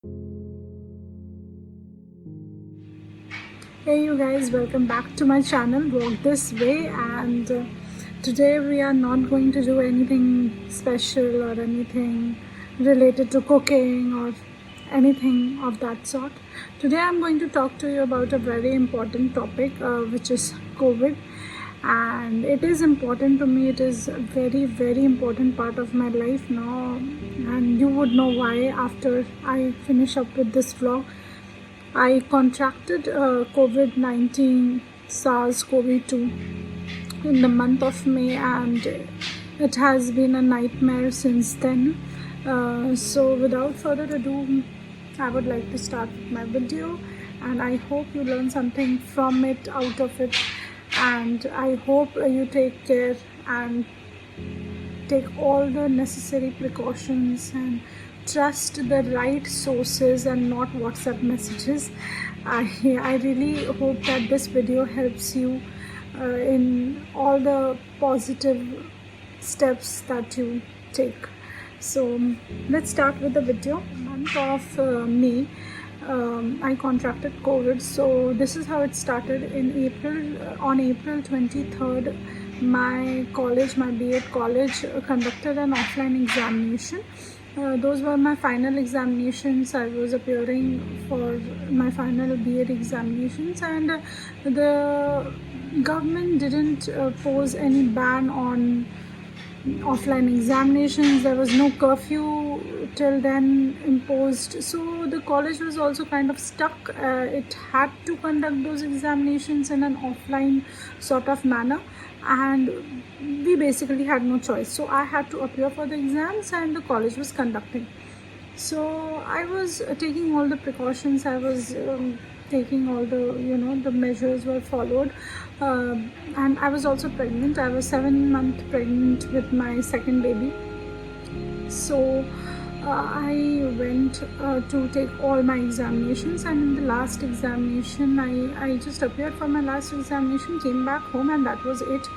Hey you guys, welcome back to my channel Walk This Way, and today we are not going to do anything special or anything related to cooking or anything of that sort. Today I'm going to talk to you about a very important topic, which is COVID. And it is important to me. It is a very important part of my life now, and you would know why after I finish up with this vlog. I contracted COVID-19 SARS-CoV-2 in the month of May, and it has been a nightmare since then. So without further ado, I would like to start with my video, and I hope you learn something from it, out of it, and I hope you take care and take all the necessary precautions and trust the right sources and not WhatsApp messages. I really hope that this video helps you in all the positive steps that you take. So let's start with the video. Month of May, I contracted COVID. So this is how it started. In April, on April 23rd, my B.Ed college conducted an offline examination. Those were my final examinations. I was appearing for my final B.Ed examinations, and the government didn't pose any ban on offline examinations. There was no curfew till then imposed, so the college was also kind of stuck. It had to conduct those examinations in an offline sort of manner, and we basically had no choice. So I had to appear for the exams, and the college was conducting. So I was taking all the precautions. I was taking all the measures were followed, and I was also pregnant. I was 7 months pregnant with my second baby. So I went to take all my examinations, and in the last examination, I just appeared for my last examination, came back home, and that was it.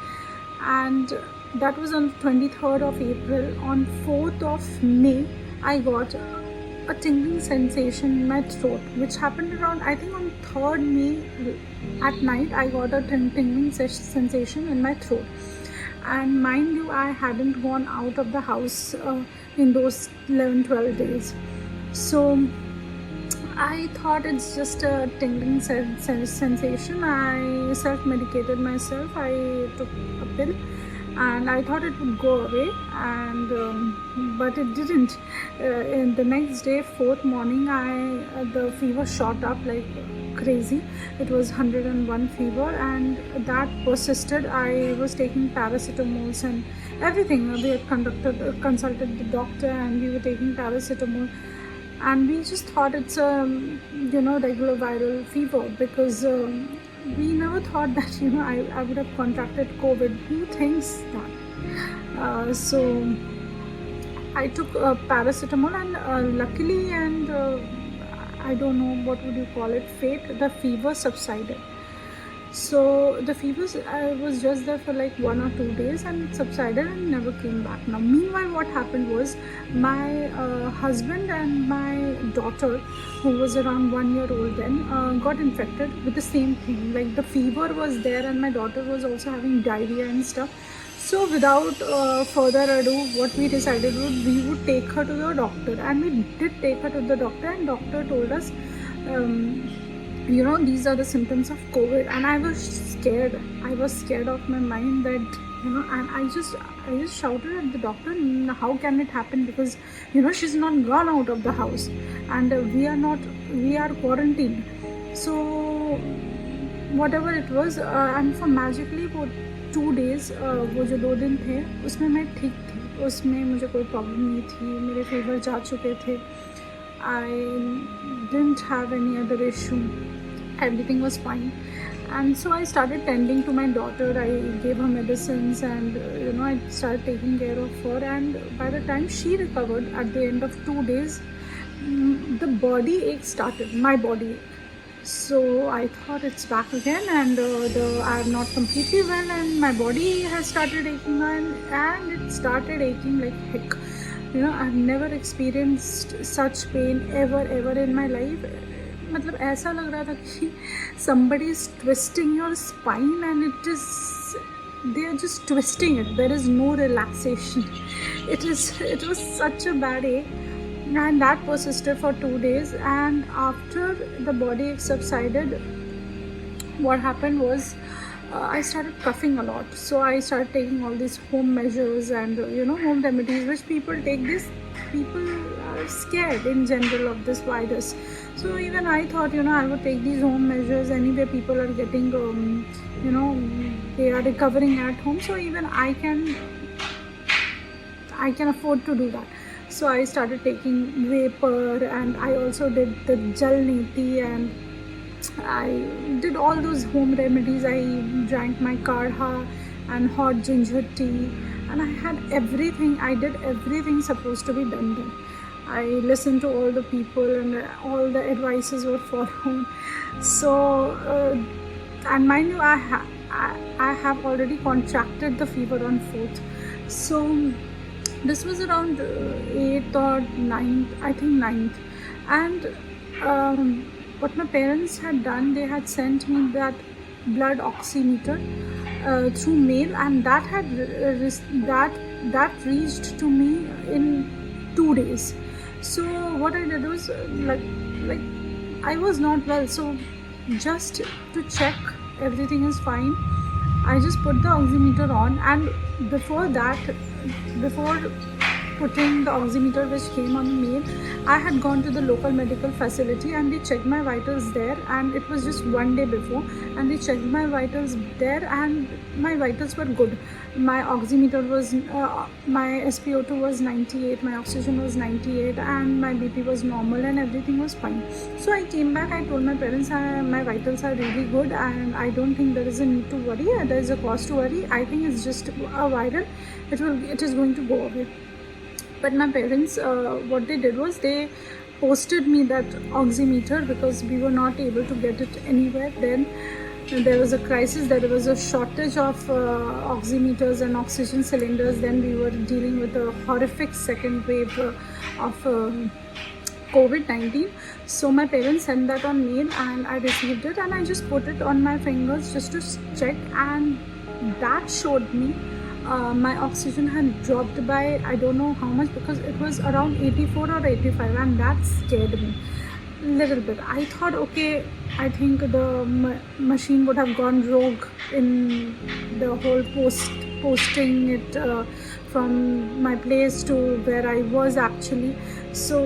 And that was on 23rd of April. On 4th of May, I got a tingling sensation in my throat, which happened around, I think, on 3rd May at night. I got a tingling sensation in my throat, and mind you, I hadn't gone out of the house in those 11-12 days. So I thought it's just a tingling sensation. I self-medicated myself. I took a pill and I thought it would go away, and but it didn't. In the next day, 4th morning, the fever shot up like crazy. It was 101 fever, and that persisted. I was taking paracetamols and everything. We had consulted the doctor, and we were taking paracetamol, and we just thought it's a regular viral fever, because we never thought that I would have contracted COVID. Who thinks that? So I took paracetamol, and luckily, and I don't know what would you call it, fate, the fever subsided. So the fever was just there for like 1 or 2 days, and it subsided and never came back. Now meanwhile, what happened was, my husband and my daughter, who was around 1 year old then, got infected with the same thing. Like, the fever was there, and my daughter was also having diarrhea and stuff. So without further ado, what we decided was, we would take her to the doctor, and we did take her to the doctor, and doctor told us, these are the symptoms of COVID. And I was scared. I was scared of my mind that, and I just shouted at the doctor, how can it happen? Because, she's not gone out of the house, and we are quarantined. So whatever it was, and for magically वो 2 days, वो जो 2 दिन थे, उसमें मैं ठीक थी. उसमें मुझे कोई प्रॉब्लम नहीं थी. मेरे फीवर जा चुके थे. I didn't have any other issue. Everything was fine. And so I started tending to my daughter. I gave her medicines, and I started taking care of her. And by the time she recovered, at the end of 2 days, the body ache started, my body ache. So I thought it's back again, and I'm not completely well, and my body has started aching, and it started aching like heck. I've never experienced such pain ever in my life. मतलब ऐसा लग रहा था कि somebody is twisting your spine and they are just twisting it. There is no relaxation. It was such a bad ache, and that persisted for 2 days. And after the body ache subsided, what happened was I started coughing a lot. So I started taking all these home measures and home remedies which people take. This people are scared in general of this virus. So even I thought I would take these home measures. Anyway, people are getting they are recovering at home. So even I can afford to do that. So I started taking vapor, and I also did the jal niti, and I did all those home remedies. I drank my kadha and hot ginger tea, and I had everything. I did everything supposed to be done then. I listened to all the people, and all the advices were followed. So, and mind you, I have already contracted the fever on 4th. So this was around 8th or 9th, I think 9th. And what my parents had done, they had sent me that blood oximeter through mail, and that had that reached to me in 2 days. So what I did was like I was not well, so just to check everything is fine, I just put the oximeter on. And before putting the oximeter which came on mail, I had gone to the local medical facility and they checked my vitals there, and it was just 1 day before, and they checked my vitals there and my vitals were good. My oximeter was my SpO2 was 98, my oxygen was 98, and my BP was normal, and everything was fine. So I came back, I told my parents my vitals are really good and I don't think there is a need to worry, there is a cause to worry. I think it's just a viral, it is going to go away. But my parents, what they did was they posted me that oximeter because we were not able to get it anywhere then. There was a crisis, there was a shortage of oximeters and oxygen cylinders. Then we were dealing with a horrific second wave of Covid-19. So my parents sent that on mail and I received it, and I just put it on my fingers just to check, and that showed me my oxygen had dropped by I don't know how much, because it was around 84 or 85, and that scared me a little bit. I thought, okay, I think the machine would have gone rogue in the whole posting it from my place to where I was actually. So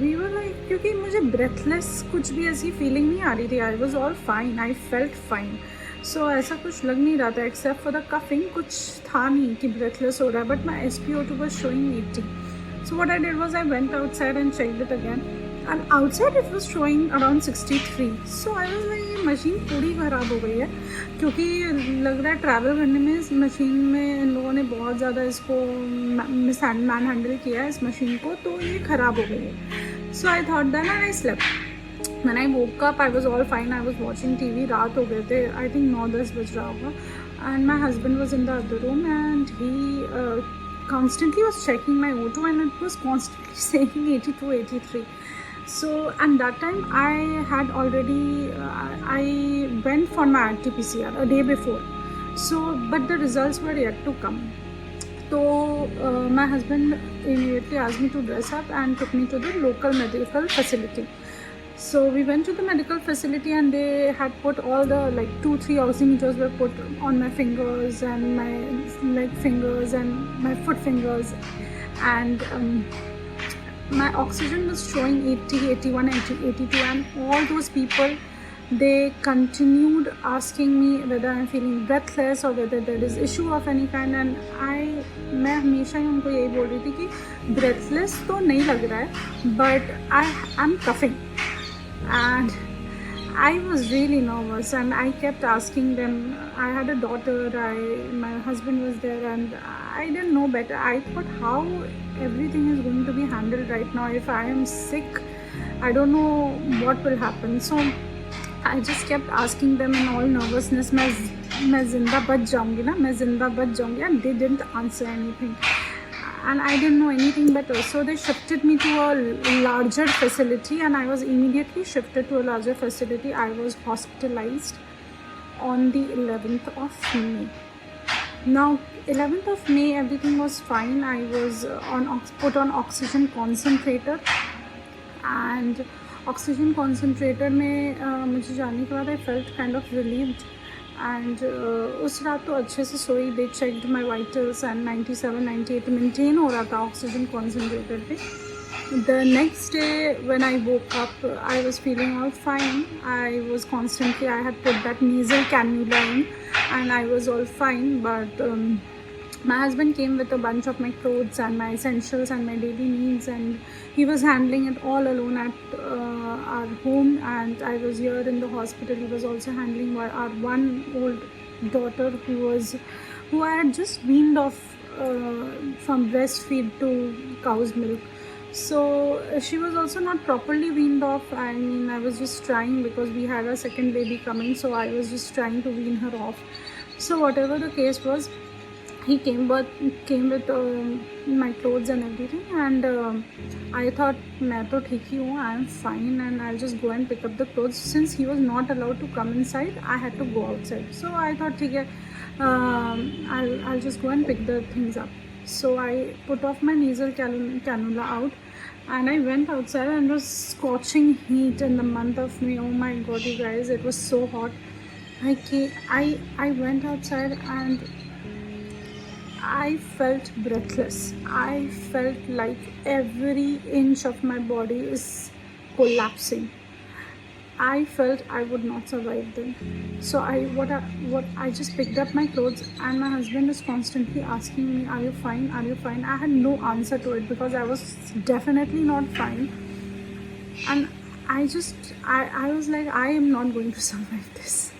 we were like, क्योंकि मुझे breathless कुछ भी ऐसी feeling नहीं आ रही थी. I was all fine, I felt fine. So ऐसा कुछ लग नहीं रहा था, except for the coughing कुछ था नहीं कि breathless हो रहा है. But my SpO2 was showing 80. So what I did was I went outside and checked it again, and outside it was showing around 63. So I was like, ये machine पूरी ख़राब हो गई है, क्योंकि लग रहा है ट्रैवल करने में इस मशीन में इन लोगों ने बहुत ज़्यादा इसको मैन हैंडल किया है इस मशीन को, तो ये ख़राब हो गई है. So I thought then, and I slept. When I woke up, I was all fine. I was watching TV. रात हो गए थे. I think 9-10 बज रहा होगा. And my husband was in the other room, and he constantly was checking my O2, and it was constantly saying 82, 83. So, and that time I had already, I went for my RT-PCR a day before. So, but the results were yet to come. So, my husband immediately asked me to dress up and took me to the local medical facility. So we went to the medical facility, and they had put all the 2-3 oximeters were put on my fingers and my leg fingers and my foot fingers, and my oxygen was showing 80, 81, 82, and all those people, they continued asking me whether I'm feeling breathless or whether there is issue of any kind. And मैं हमेशा ही उनको यही बोल रही थी कि breathless तो नहीं लग रहा है, but I'm coughing. And I was really nervous, and I kept asking them. I had a daughter, my husband was there, and I didn't know better. I thought, how everything is going to be handled right now. If I am sick, I don't know what will happen. So I just kept asking them in all nervousness, मैं ज़िंदा बच जाऊँगी ना, मैं ज़िंदा बच जाऊँगी, and they didn't answer anything. and I didn't know anything better. So they shifted me to a larger facility, and I was immediately shifted to a larger facility. I was hospitalized on the 11th of May. Now 11th of May everything was fine. I was put on oxygen concentrator, and oxygen concentrator में मुझे जाने के बाद I felt kind of relieved. And उस रात तो अच्छे से सोई. They checked my vitals and 97 98 maintain हो रहा था ऑक्सीजन कॉन्सेंट्रेटर पे. The next day when I woke up, I was feeling all fine. I had put that nasal cannula in, and I was all fine. But my husband came with a bunch of my clothes and my essentials and my daily needs, and he was handling it all alone at our home, and I was here in the hospital. He was also handling our one old daughter who I had just weaned off from breastfeed to cow's milk. So she was also not properly weaned off. I mean, I was just trying because we had a second baby coming, so I was just trying to wean her off. So whatever the case was, he came with my clothes and everything, and I thought मैं तो ठीक ही हूँ, I am fine, and I'll just go and pick up the clothes. Since he was not allowed to come inside, I had to go outside. So I thought ठीक है, I'll just go and pick the things up. So I put off my nasal cannula out, and I went outside, and it was scorching heat in the month of May. Oh my god, you guys, it was so hot. I went outside, and I felt breathless. I felt like every inch of my body is collapsing. I felt I would not survive then. So I just picked up my clothes, and my husband is constantly asking me, "Are you fine? Are you fine?" I had no answer to it because I was definitely not fine. And I was like, I am not going to survive this.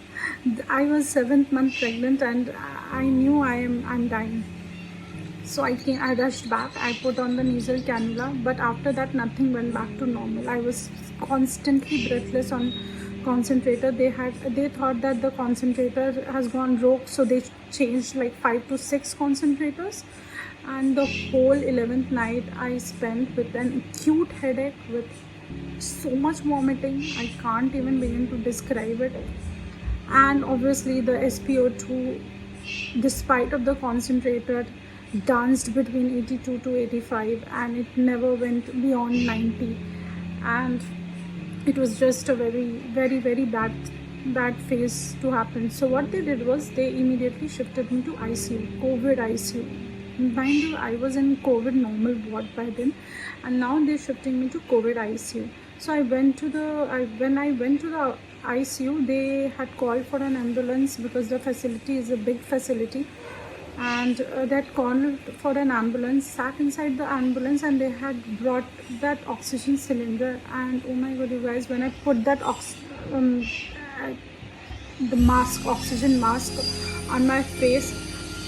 I was 7th month pregnant, and I knew I'm dying. So I rushed back. I put on the nasal cannula, but after that nothing went back to normal. I was constantly breathless on concentrator. They thought that the concentrator has gone rogue, so they changed like 5 to 6 concentrators. And the whole 11th night I spent with an acute headache, with so much vomiting. I can't even begin to describe it. And obviously the SpO2, despite of the concentrator, danced between 82 to 85, and it never went beyond 90. And it was just a very very very bad phase to happen. So what they did was they immediately shifted me to ICU, COVID ICU. Mind you, I was in COVID normal ward by then, and now they're shifting me to COVID ICU. So when I went to the ICU, they had called for an ambulance because the facility is a big facility, and that called for an ambulance, sat inside the ambulance, and they had brought that oxygen cylinder. And oh my god, you guys, when I put that the oxygen mask on my face,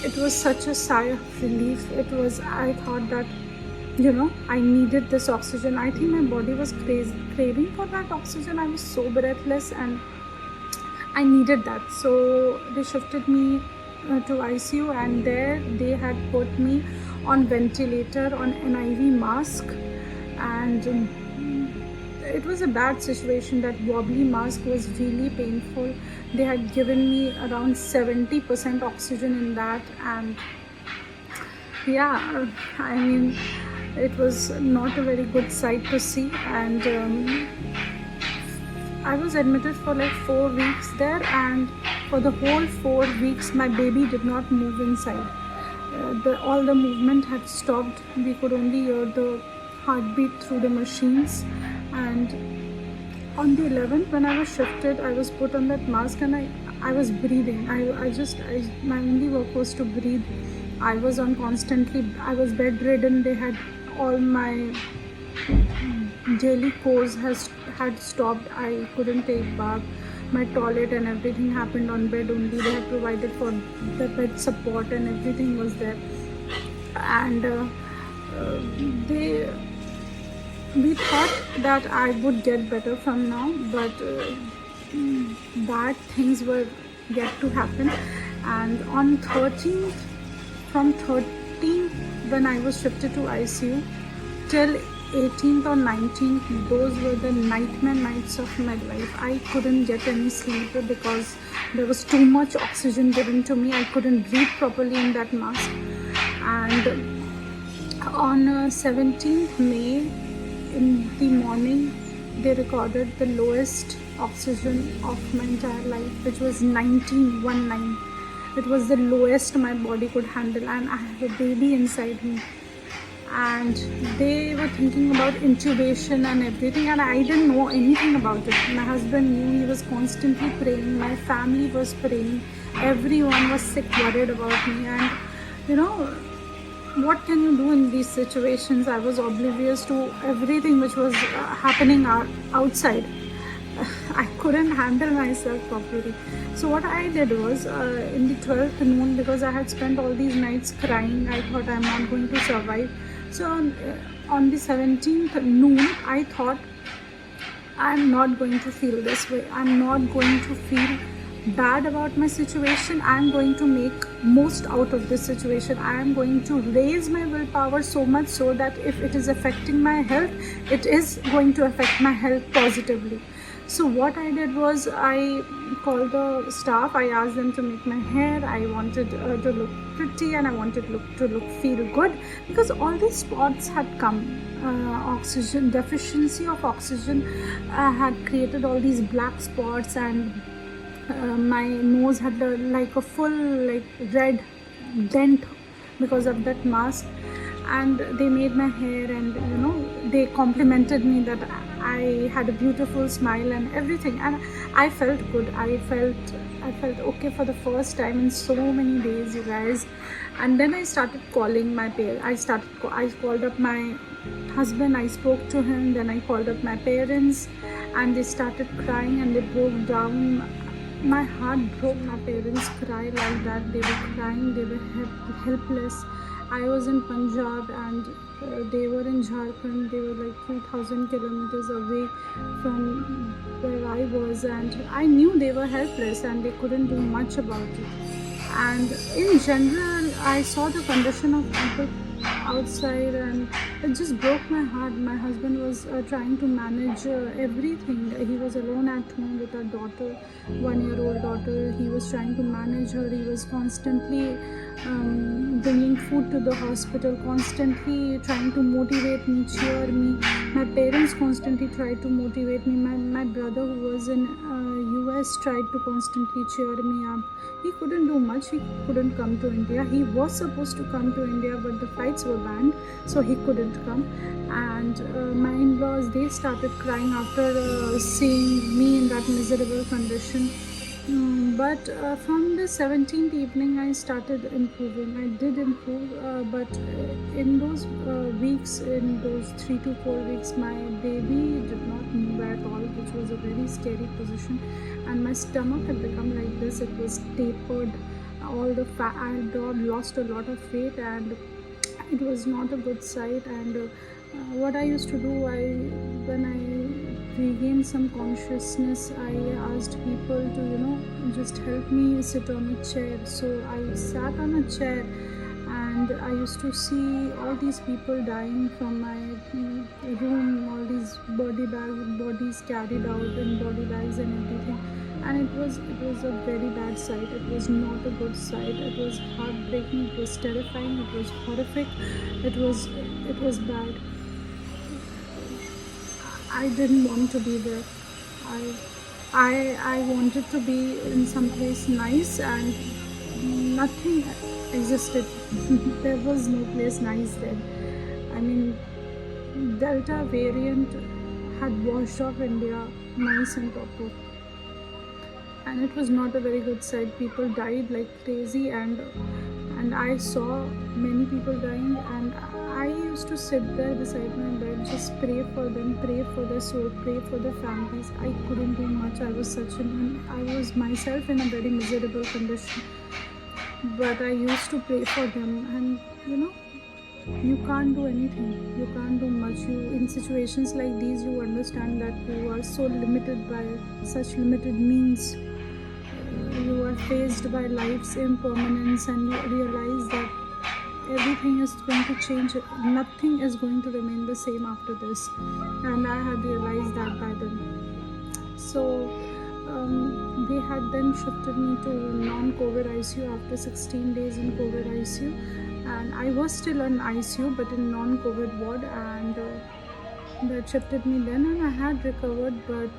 it was such a sigh of relief. I thought that, I needed this oxygen. I think my body was craving for that oxygen. I was so breathless, and I needed that. So they shifted me to ICU, and there they had put me on ventilator, on an IV mask, and it was a bad situation. That wobbly mask was really painful. They had given me around 70% oxygen in that, and yeah, I mean, it was not a very good sight to see. And I was admitted for like 4 weeks there, and for the whole 4 weeks my baby did not move inside. All the movement had stopped. We could only hear the heartbeat through the machines. And on the 11th, when I was shifted, I was put on that mask, and I was breathing. My only work was to breathe. I was bedridden. They had all my daily course had stopped. I couldn't take bath. My toilet and everything happened on bed only. They had provided for the bed support, and everything was there. And we thought that I would get better from now, but bad things were yet to happen. And on 13th, 15th, when I was shifted to ICU, till 18th or 19th, those were the nightmare nights of my life. I couldn't get any sleep because there was too much oxygen given to me. I couldn't breathe properly in that mask. And on 17th May in the morning, they recorded the lowest oxygen of my entire life, which was 1919. It was the lowest my body could handle, and I have a baby inside me. And they were thinking about intubation and everything, and I didn't know anything about it. My husband knew. He was constantly praying. My family was praying. Everyone was sick, worried about me. And you know, what can you do in these situations? I was oblivious to everything which was happening outside. I couldn't handle myself properly. So what I did was, in the 12th noon, because I had spent all these nights crying, I thought I'm not going to survive. So on the 17th noon, I thought I'm not going to feel this way. I'm not going to feel bad about my situation. I'm going to make most out of this situation. I am going to raise my willpower so much so that if it is affecting my health, it is going to affect my health positively. So what I did was, I called the staff. I asked them to make my hair. I wanted to look pretty, and I wanted to feel good, because all these spots had come. Oxygen deficiency of oxygen had created all these black spots, and my nose had like a full red dent because of that mask. And they made my hair, and they complimented me that I had a beautiful smile and everything, and I felt good. I felt okay for the first time in so many days, you guys. And then I started calling my parents. I called up my husband. I spoke to him. Then I called up my parents, and they started crying, and they broke down. My heart broke. My parents cried like that. They were crying. They were helpless. I was in Punjab, and they were in Jharkhand. They were like 2,000 kilometers away from where I was, and I knew they were helpless and they couldn't do much about it. And in general, I saw the condition of people outside, and it just broke my heart. My husband was trying to manage everything. He was alone at home with our daughter, 1-year-old daughter. He was trying to manage her. He was constantly bringing food to the hospital, constantly trying to motivate me, cheer me. My parents constantly tried to motivate me. My brother, who was in US, tried to constantly cheer me up. He couldn't do much. He couldn't come to India. He was supposed to come to India, but the flights were banned, so he couldn't come. And my in-laws, they started crying after seeing me in that miserable condition. But from the 17th evening, I started improving. I did improve, but in those weeks, in those 3 to 4 weeks, my baby did not move at all, which was a very scary position. And my stomach had become like this. It was tapered. All the fat, I had lost a lot of weight, and it was not a good sight. And what I used to do, when I regained some consciousness, I asked people to just help me sit on a chair. So I sat on a chair, and I used to see all these people dying from my room, all these bodies carried out in body bags and everything. And it was a very bad sight. It was not a good sight. It was heartbreaking. It was terrifying. It was horrific. It was bad. I didn't want to be there. I wanted to be in some place nice, and nothing existed. There was no place nice there. I mean, Delta variant had washed off India nice and proper. And it was not a very good sight. People died like crazy, and I saw many people dying, and I used to sit there beside my bed, just pray for them, pray for their soul, pray for their families. I couldn't do much. I was myself in a very miserable condition, but I used to pray for them. And you can't do anything. You can't do much. In situations like these, you understand that you are so limited by such limited means. You are faced by life's impermanence, and you realize that everything is going to change. Nothing is going to remain the same after this, and I had realized that by then. So they had then shifted me to non-COVID ICU after 16 days in COVID ICU, and I was still in ICU but in non-COVID ward, and that shifted me then, and I had recovered, but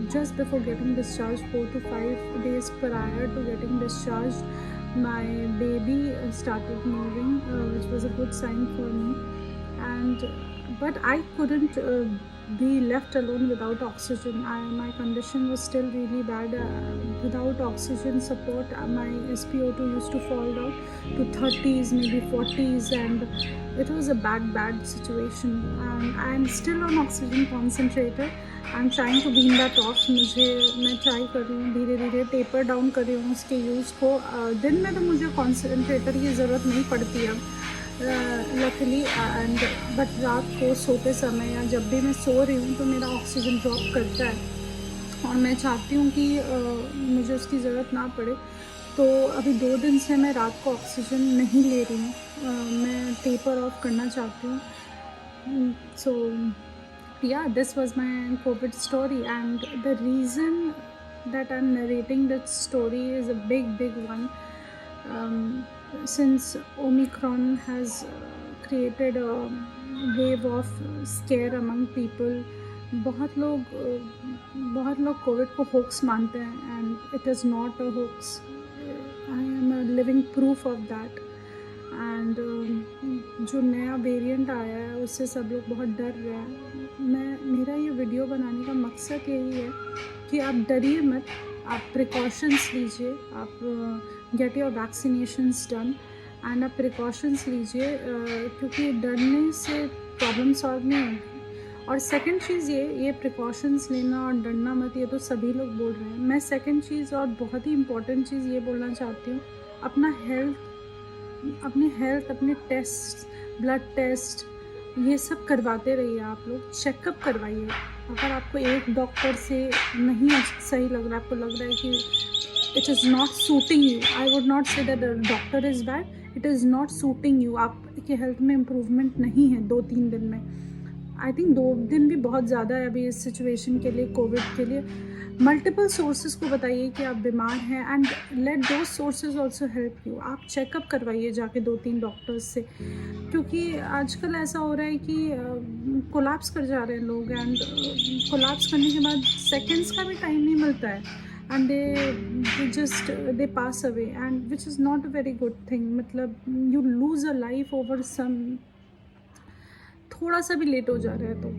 just before getting discharged, 4 to 5 days prior to getting discharged, my baby started moving, which was a good sign for me. And but I couldn't be left alone without oxygen. My condition was still really bad. Without oxygen support, my SpO2 used to fall down to 30s, maybe 40s, and it was a bad situation. And I'm still on oxygen concentrator. I'm trying to wean that off. मैं try कर रही हूँ, धीरे धीरे taper down कर रही हूँ उसके यूज़ को. दिन में तो मुझे कॉन्सेंट्रेटर की ज़रूरत नहीं पड़ती अब, लकीली. एंड बट रात को सोते समय या जब भी मैं सो रही हूँ तो मेरा ऑक्सीजन ड्रॉप करता है, और मैं चाहती हूँ कि मुझे उसकी ज़रूरत ना पड़े. तो अभी 2 दिन से मैं रात को ऑक्सीजन नहीं ले रही हूँ. मैं टेपर ऑफ करना चाहती हूँ. सो yeah, this was my COVID story, and the reason that I'm narrating this story is a big one. Since Omicron has created a wave of scare among people, बहुत लोग कोविड को hoax मानते हैं, and it is not a hoax. I am a living proof of that. And जो नया variant आया है उससे सब लोग बहुत डर रहे हैं. मेरा ये वीडियो बनाने का मकसद यही है कि आप डरिए मत, आप प्रिकॉशंस लीजिए, आप get your vaccinations done, and आप प्रिकॉशंस लीजिए, क्योंकि डरने से प्रॉब्लम सॉल्व नहीं होगी. और सेकंड चीज़ ये प्रिकॉशंस लेना और डरना मत, ये तो सभी लोग बोल रहे हैं. मैं सेकंड चीज़ और बहुत ही इम्पॉर्टेंट चीज़ ये बोलना चाहती हूँ, अपने हेल्थ, अपने टेस्ट, ब्लड टेस्ट, ये सब करवाते रहिए. आप लोग चेकअप करवाइए. अगर आपको एक डॉक्टर से नहीं सही लग रहा है, आपको लग रहा है कि it is not shooting you, I would not say that doctor is bad, it is not shooting you, आपके हेल्थ में इम्प्रूवमेंट नहीं है 2-3 दिन में. आई थिंक 2 दिन भी बहुत ज़्यादा है अभी इस सिचुएशन के लिए, कोविड के लिए. मल्टीपल सोर्सेज को बताइए कि आप बीमार हैं, and let those sources also help you. आप चेकअप करवाइए जाके 2-3 डॉक्टर्स से, क्योंकि आजकल ऐसा हो रहा है कि कोलैप्स कर जा रहे हैं लोग, एंड कोलैप्स करने के बाद सेकेंड्स का भी टाइम नहीं मिलता है, and they pass away, and which is not a very good thing. मतलब you lose a life over some, थोड़ा सा भी लेट हो जा रहा है तो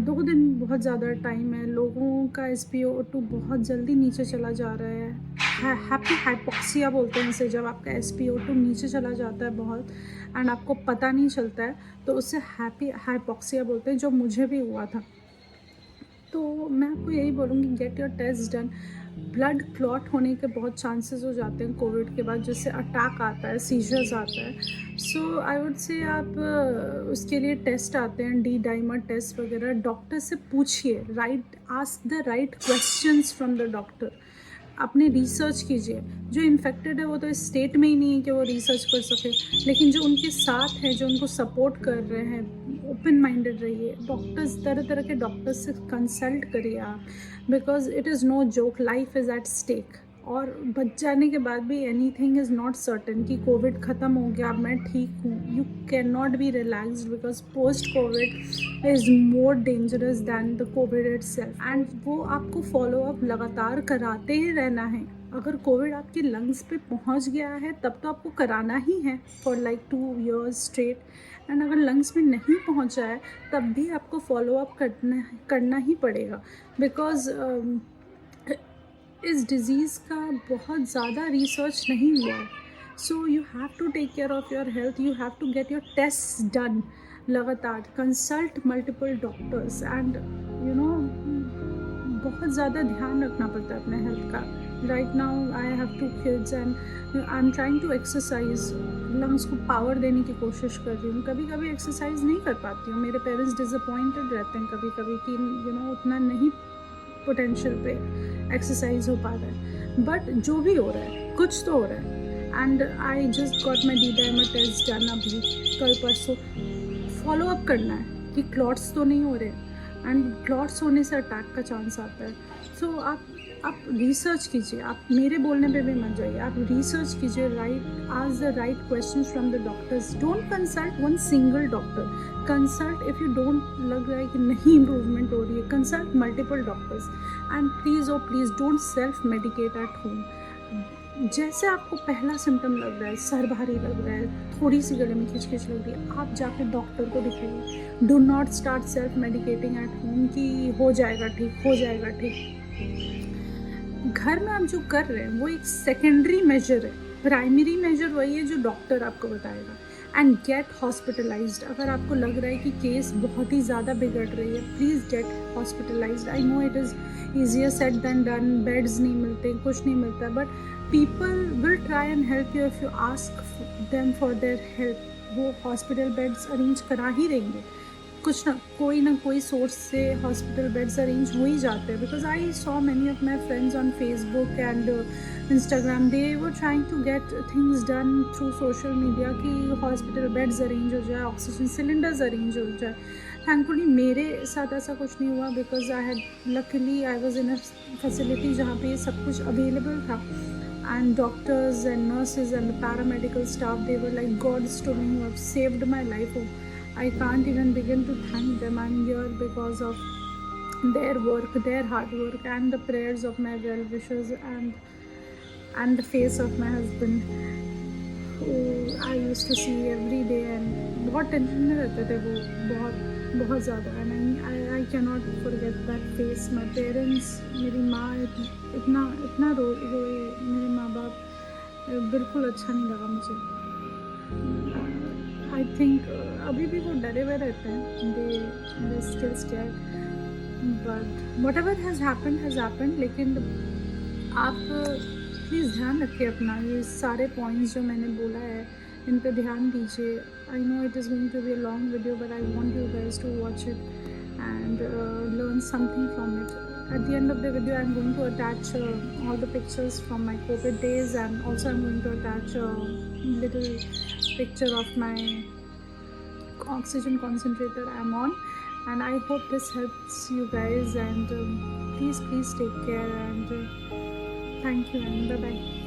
2 दिन बहुत ज़्यादा टाइम है. लोगों का SpO2 बहुत जल्दी नीचे चला जा रहा है. हैप्पी हाइपोक्सिया बोलते हैं इसे, जब आपका SpO2 नीचे चला जाता है बहुत एंड आपको पता नहीं चलता है, तो उससे हैप्पी हाइपोक्सिया बोलते हैं, जो मुझे भी हुआ था. तो मैं आपको यही बोलूँगी, get your test done. Blood clot होने के बहुत चांसेस हो जाते हैं कोविड के बाद, जिससे अटैक आता है, सीजर्स आता है. सो आई वुड से आप उसके लिए टेस्ट आते हैं, डी डाइमर टेस्ट वगैरह. डॉक्टर से पूछिए, ask the right questions from the doctor. अपने रिसर्च कीजिए. जो इन्फेक्टेड है वो तो इस स्टेट में ही नहीं है कि वो रिसर्च कर सके, लेकिन जो उनके साथ हैं, जो उनको सपोर्ट कर रहे हैं, ओपन माइंडेड रहिए. डॉक्टर्स, तरह तरह के डॉक्टर्स से कंसल्ट करिए आप, because it is no joke, life is at stake. और बच जाने के बाद भी एनीथिंग इज़ नॉट सर्टन कि कोविड ख़त्म हो गया, अब मैं ठीक हूँ. You can not be relaxed, because post covid is more dangerous than the covid itself. And वो आपको फॉलोअप लगातार कराते ही रहना है. अगर कोविड आपके लंग्स पे पहुंच गया है तब तो आपको कराना ही है for like 2 years straight. And अगर लंग्स में नहीं पहुंचा है तब भी आपको फॉलोअप करना ही पड़ेगा, बिकॉज इस डिज़ीज़ का बहुत ज़्यादा रिसर्च नहीं हुआ है. So you have to take care of your health, you have to get your test done लगातार. Consult multiple doctors, and you know बहुत ज़्यादा ध्यान रखना पड़ता है अपने हेल्थ का. Right now I have 2 kids and I am trying to exercise. Lungs को पावर देने की कोशिश कर रही हूँ. कभी कभी एक्सरसाइज नहीं कर पाती हूँ. मेरे पेरेंट्स डिसअपॉइंटेड रहते हैं कभी कभी कि यू नो उतना नहीं पोटेंशियल पे एक्सरसाइज हो पा रहा है. बट जो भी हो रहा है, कुछ तो हो रहा है. And I just got my D-dimer test done अभी कल परसों. फॉलो अप करना है कि क्लॉट्स तो नहीं हो रहे, एंड क्लॉट्स होने से अटैक का चांस आता है. सो आप रिसर्च कीजिए, आप मेरे बोलने पे भी मत जाइए, आप रिसर्च कीजिए, right, ask the right question from the doctors. Don't consult one single doctor. Consult if you don't लग रहा है कि नहीं इम्प्रूवमेंट हो रही है, consult multiple doctors. And please please don't self medicate at home. जैसे आपको पहला सिम्टम लग रहा है, सर भारी लग रहा है, थोड़ी सी गले में खिचखिच लग रही है, आप जाके डॉक्टर को दिखाइए. Do not start self medicating at home कि हो जाएगा ठीक, हो जाएगा ठीक. घर में आप जो कर रहे हैं वो एक सेकेंडरी मेजर है. प्राइमरी मेजर वही है जो डॉक्टर आपको बताएगा. And get hospitalised. अगर आपको लग रहा है कि केस बहुत ही ज़्यादा बिगड़ रही है, please get hospitalised. I know it is easier said than done, beds नहीं मिलते, कुछ नहीं मिलता, but people will try and help you if you ask them for their help. वो हॉस्पिटल बेड्स अरेंज करा ही देंगे. कुछ ना कोई सोर्स से हॉस्पिटल बेड्स अरेंज हो ही जाते हैं. Because I saw many of my friends on Facebook and Instagram, they were trying to get things done through social media कि हॉस्पिटल बेड्स अरेंज हो जाए, ऑक्सीजन सिलेंडर्स अरेंज हो जाए. थैंकफुली मेरे साथ ऐसा कुछ नहीं हुआ, because I had luckily I was in a facility जहाँ पे सब कुछ अवेलेबल था. And doctors and nurses and the paramedical staff, they were like gods to me who have saved my life. Oh, I can't even begin to thank them. I'm here because of their work, their hard work, and the prayers of my well-wishers, and the face of my husband, who I used to see every day. And बहुत tension में रहते थे वो, बहुत बहुत ज़्यादा. And I can not forget that face. My parents, मेरी माँ इतना इतना रोए, मेरे माँ बाप, बिल्कुल अच्छा नहीं लगा मुझे. आई थिंक अभी भी वो डरे हुए रहते हैं, they still scared. But what ever has happened. लेकिन आप प्लीज़ ध्यान रखिए अपना. ये सारे पॉइंट्स जो मैंने बोला है, इन पे ध्यान दीजिए. I know it is going to be a long video, but I want you guys to watch it and learn something from it. At the end of the video, I'm going to attach all the pictures from my COVID days, and also I'm going to attach a little picture of my oxygen concentrator I'm on. And I hope this helps you guys, and please take care, and thank you, and bye bye.